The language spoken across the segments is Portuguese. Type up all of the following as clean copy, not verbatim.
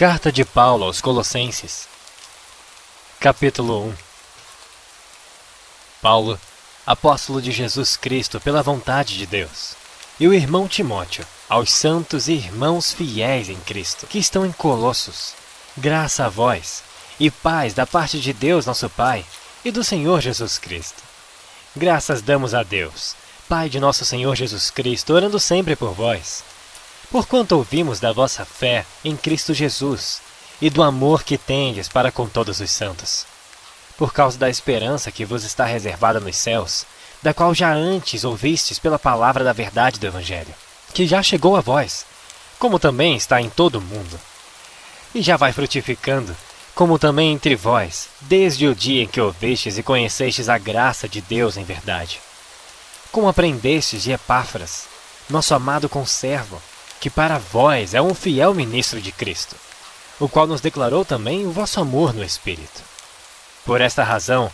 Carta de Paulo aos Colossenses, capítulo 1. Paulo, apóstolo de Jesus Cristo pela vontade de Deus, e o irmão Timóteo, aos santos e irmãos fiéis em Cristo, que estão em Colossos, graça a vós, e paz da parte de Deus nosso Pai, e do Senhor Jesus Cristo. Graças damos a Deus, Pai de nosso Senhor Jesus Cristo, orando sempre por vós, porquanto ouvimos da vossa fé em Cristo Jesus, e do amor que tendes para com todos os santos, por causa da esperança que vos está reservada nos céus, da qual já antes ouvistes pela palavra da verdade do Evangelho, que já chegou a vós, como também está em todo o mundo, e já vai frutificando, como também entre vós, desde o dia em que ouvistes e conhecestes a graça de Deus em verdade. Como aprendestes de Epáfras, nosso amado conservo, que para vós é um fiel ministro de Cristo, o qual nos declarou também o vosso amor no Espírito. Por esta razão,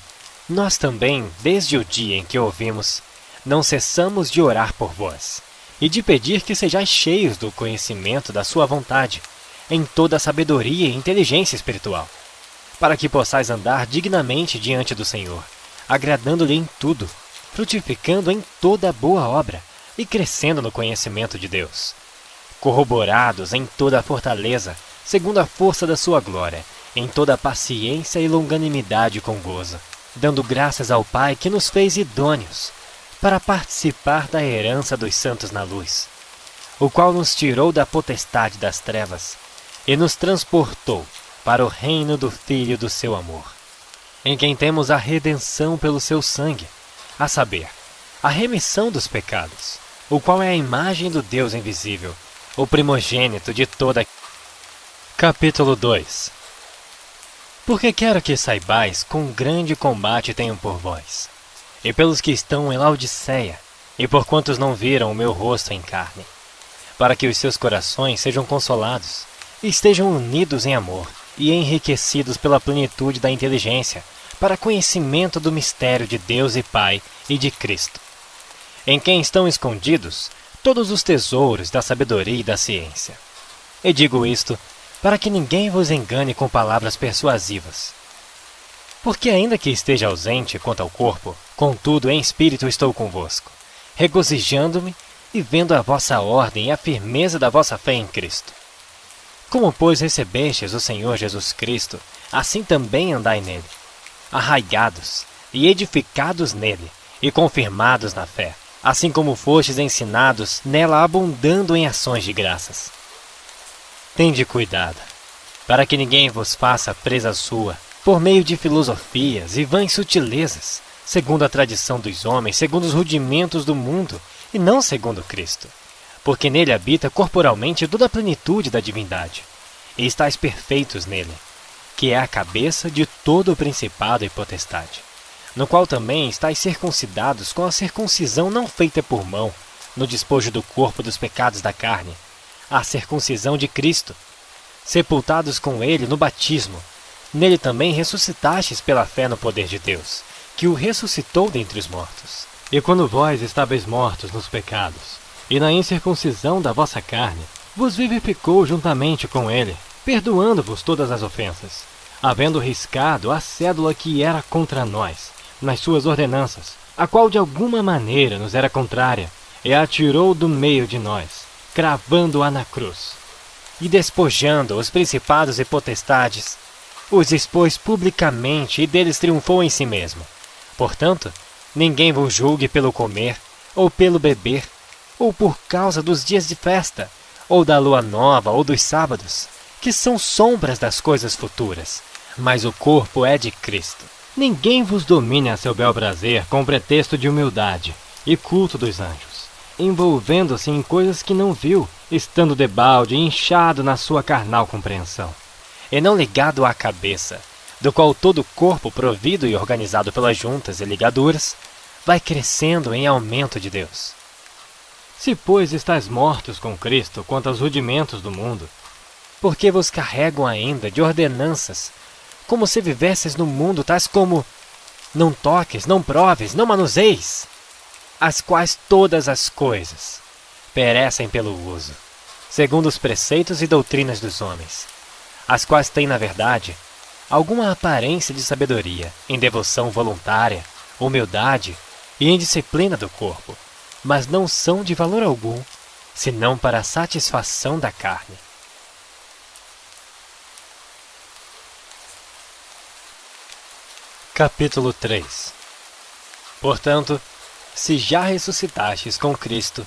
nós também, desde o dia em que ouvimos, não cessamos de orar por vós, e de pedir que sejais cheios do conhecimento da sua vontade, em toda a sabedoria e inteligência espiritual, para que possais andar dignamente diante do Senhor, agradando-lhe em tudo, frutificando em toda boa obra e crescendo no conhecimento de Deus, corroborados em toda a fortaleza, segundo a força da sua glória, em toda a paciência e longanimidade com gozo, dando graças ao Pai que nos fez idôneos para participar da herança dos santos na luz, o qual nos tirou da potestade das trevas e nos transportou para o reino do Filho do seu amor, em quem temos a redenção pelo seu sangue, a saber, a remissão dos pecados, o qual é a imagem do Deus invisível, o primogênito de toda... Capítulo 2. Porque quero que saibais quão grande combate tenho por vós, e pelos que estão em Laodiceia, e por quantos não viram o meu rosto em carne, para que os seus corações sejam consolados, e estejam unidos em amor, e enriquecidos pela plenitude da inteligência, para conhecimento do mistério de Deus e Pai e de Cristo, em quem estão escondidos todos os tesouros da sabedoria e da ciência. E digo isto para que ninguém vos engane com palavras persuasivas. Porque ainda que esteja ausente quanto ao corpo, contudo em espírito estou convosco, regozijando-me e vendo a vossa ordem e a firmeza da vossa fé em Cristo. Como, pois, recebestes o Senhor Jesus Cristo, assim também andai nele, arraigados e edificados nele, e confirmados na fé, assim como fostes ensinados, nela abundando em ações de graças. Tende cuidado, para que ninguém vos faça presa sua, por meio de filosofias e vãs sutilezas, segundo a tradição dos homens, segundo os rudimentos do mundo, e não segundo Cristo, porque nele habita corporalmente toda a plenitude da divindade, e estáis perfeitos nele, que é a cabeça de todo o principado e potestade, no qual também estáis circuncidados com a circuncisão não feita por mão, no despojo do corpo dos pecados da carne, a circuncisão de Cristo, sepultados com ele no batismo, nele também ressuscitastes pela fé no poder de Deus, que o ressuscitou dentre os mortos. E quando vós estáveis mortos nos pecados, e na incircuncisão da vossa carne, vos vivificou juntamente com ele, perdoando-vos todas as ofensas, havendo riscado a cédula que era contra nós, nas suas ordenanças, a qual de alguma maneira nos era contrária, e a tirou do meio de nós, cravando-a na cruz. E despojando os principados e potestades, os expôs publicamente e deles triunfou em si mesmo. Portanto, ninguém vos julgue pelo comer, ou pelo beber, ou por causa dos dias de festa, ou da lua nova, ou dos sábados, que são sombras das coisas futuras, mas o corpo é de Cristo. Ninguém vos domine a seu bel prazer com pretexto de humildade e culto dos anjos, envolvendo-se em coisas que não viu, estando debalde e inchado na sua carnal compreensão, e não ligado à cabeça, do qual todo o corpo, provido e organizado pelas juntas e ligaduras, vai crescendo em aumento de Deus. Se, pois, estáis mortos com Cristo quanto aos rudimentos do mundo, porque vos carregam ainda de ordenanças, como se vivesses no mundo, tais como não toques, não proves, não manuseis, as quais todas as coisas perecem pelo uso, segundo os preceitos e doutrinas dos homens, as quais têm, na verdade, alguma aparência de sabedoria, em devoção voluntária, humildade e em disciplina do corpo, mas não são de valor algum, senão para a satisfação da carne. Capítulo 3. Portanto, se já ressuscitastes com Cristo,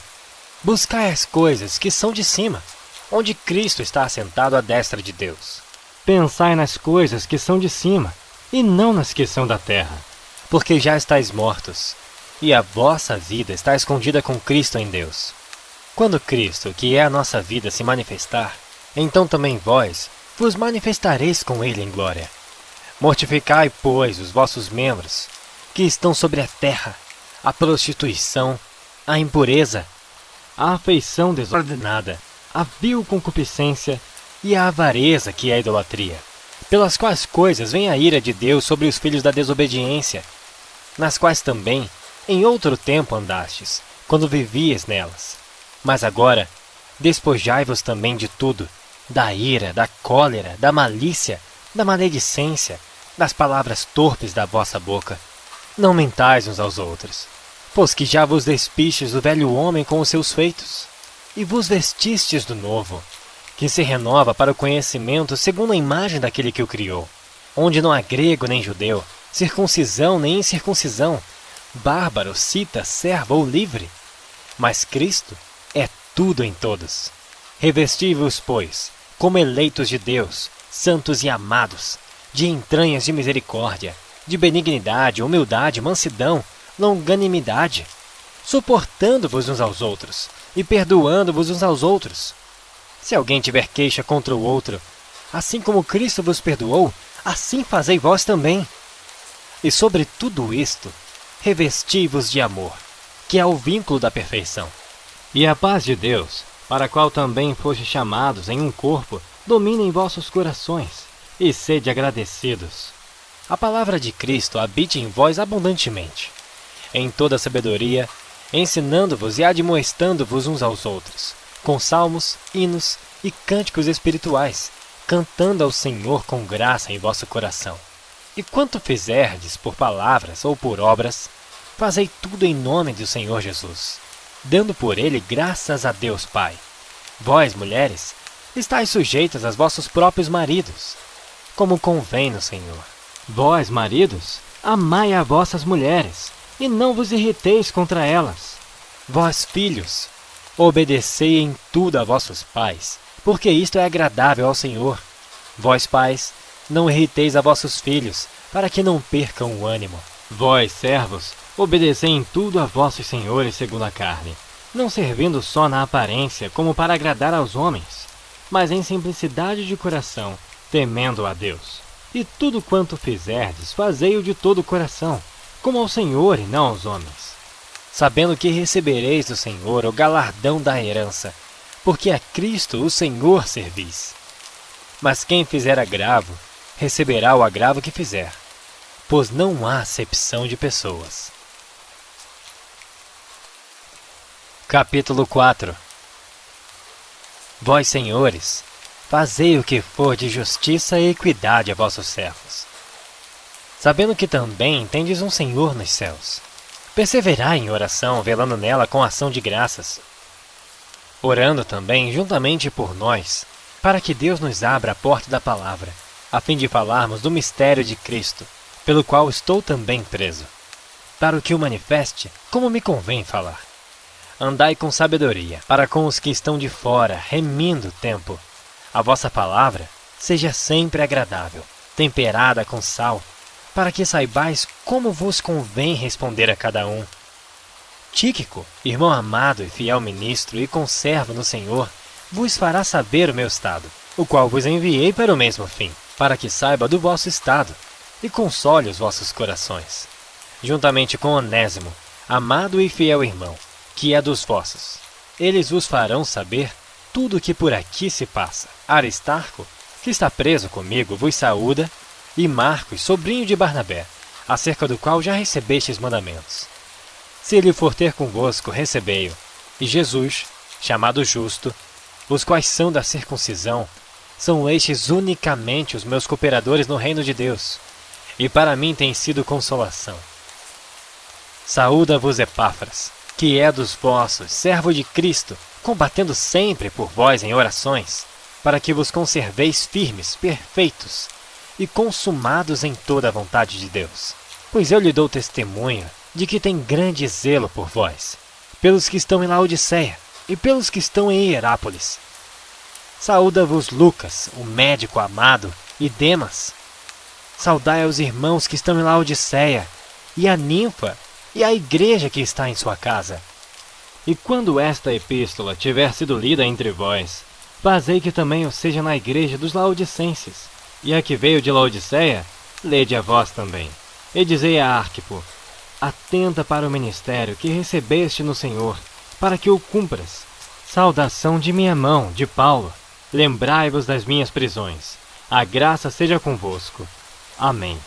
buscai as coisas que são de cima, onde Cristo está assentado à destra de Deus. Pensai nas coisas que são de cima, e não nas que são da terra, porque já estáis mortos, e a vossa vida está escondida com Cristo em Deus. Quando Cristo, que é a nossa vida, se manifestar, então também vós vos manifestareis com Ele em glória. Mortificai, pois, os vossos membros, que estão sobre a terra, a prostituição, a impureza, a afeição desordenada, a vil concupiscência e a avareza, que é a idolatria, pelas quais coisas vem a ira de Deus sobre os filhos da desobediência, nas quais também, em outro tempo andastes, quando vivíeis nelas. Mas agora, despojai-vos também de tudo, da ira, da cólera, da malícia, da maledicência, das palavras torpes da vossa boca. Não mentais uns aos outros, pois que já vos despistes do velho homem com os seus feitos, e vos vestistes do novo, que se renova para o conhecimento segundo a imagem daquele que o criou, onde não há grego nem judeu, circuncisão nem incircuncisão, bárbaro, cita, servo ou livre, mas Cristo é tudo em todos. Revesti-vos, pois, como eleitos de Deus, santos e amados, de entranhas de misericórdia, de benignidade, humildade, mansidão, longanimidade, suportando-vos uns aos outros e perdoando-vos uns aos outros. Se alguém tiver queixa contra o outro, assim como Cristo vos perdoou, assim fazei vós também. E sobre tudo isto, revesti-vos de amor, que é o vínculo da perfeição. E a paz de Deus, para a qual também fostes chamados em um corpo, domine em vossos corações, e sede agradecidos. A palavra de Cristo habite em vós abundantemente, em toda sabedoria, ensinando-vos e admoestando-vos uns aos outros, com salmos, hinos e cânticos espirituais, cantando ao Senhor com graça em vosso coração. E quanto fizerdes por palavras ou por obras, fazei tudo em nome do Senhor Jesus, dando por ele graças a Deus Pai. Vós, mulheres, estáis sujeitas aos vossos próprios maridos, como convém no Senhor. Vós, maridos, amai a vossas mulheres, e não vos irriteis contra elas. Vós, filhos, obedecei em tudo a vossos pais, porque isto é agradável ao Senhor. Vós, pais, não irriteis a vossos filhos, para que não percam o ânimo. Vós, servos, obedecei em tudo a vossos senhores segundo a carne, não servindo só na aparência como para agradar aos homens, mas em simplicidade de coração, temendo a Deus. E tudo quanto fizerdes, fazei-o de todo o coração, como ao Senhor e não aos homens, sabendo que recebereis do Senhor o galardão da herança, porque a Cristo o Senhor servis. Mas quem fizer agravo, receberá o agravo que fizer, pois não há acepção de pessoas. Capítulo 4. Vós, senhores, fazei o que for de justiça e equidade a vossos servos, sabendo que também tendes um Senhor nos céus. Perseverai em oração, velando nela com ação de graças, orando também juntamente por nós, para que Deus nos abra a porta da palavra, a fim de falarmos do mistério de Cristo, pelo qual estou também preso, para o que o manifeste, como me convém falar. Andai com sabedoria, para com os que estão de fora, remindo o tempo. A vossa palavra seja sempre agradável, temperada com sal, para que saibais como vos convém responder a cada um. Tíquico, irmão amado e fiel ministro e conservo no Senhor, vos fará saber o meu estado, o qual vos enviei para o mesmo fim, para que saiba do vosso estado e console os vossos corações, juntamente com Onésimo, amado e fiel irmão, que é dos vossos. Eles vos farão saber tudo o que por aqui se passa. Aristarco, que está preso comigo, vos saúda, e Marcos, sobrinho de Barnabé, acerca do qual já recebestes mandamentos. Se ele for ter convosco, recebei-o. E Jesus, chamado Justo, os quais são da circuncisão, São estes unicamente os meus cooperadores no reino de Deus, e para mim tem sido consolação. Saúda-vos Epáfras, que é dos vossos, servo de Cristo, combatendo sempre por vós em orações, para que vos conserveis firmes, perfeitos e consumados em toda a vontade de Deus. Pois eu lhe dou testemunho de que tem grande zelo por vós, pelos que estão em Laodiceia e pelos que estão em Hierápolis. Saúda-vos Lucas, o médico amado, e Demas. Saudai aos irmãos que estão em Laodiceia, e a Ninfa, e a igreja que está em sua casa. E quando esta epístola tiver sido lida entre vós, fazei que também o seja na igreja dos laodicenses. E a que veio de Laodiceia, lede a vós também. E dizei a Arquipo: atenta para o ministério que recebeste no Senhor, para que o cumpras. Saudação de minha mão, de Paulo. Lembrai-vos das minhas prisões. A graça seja convosco. Amém.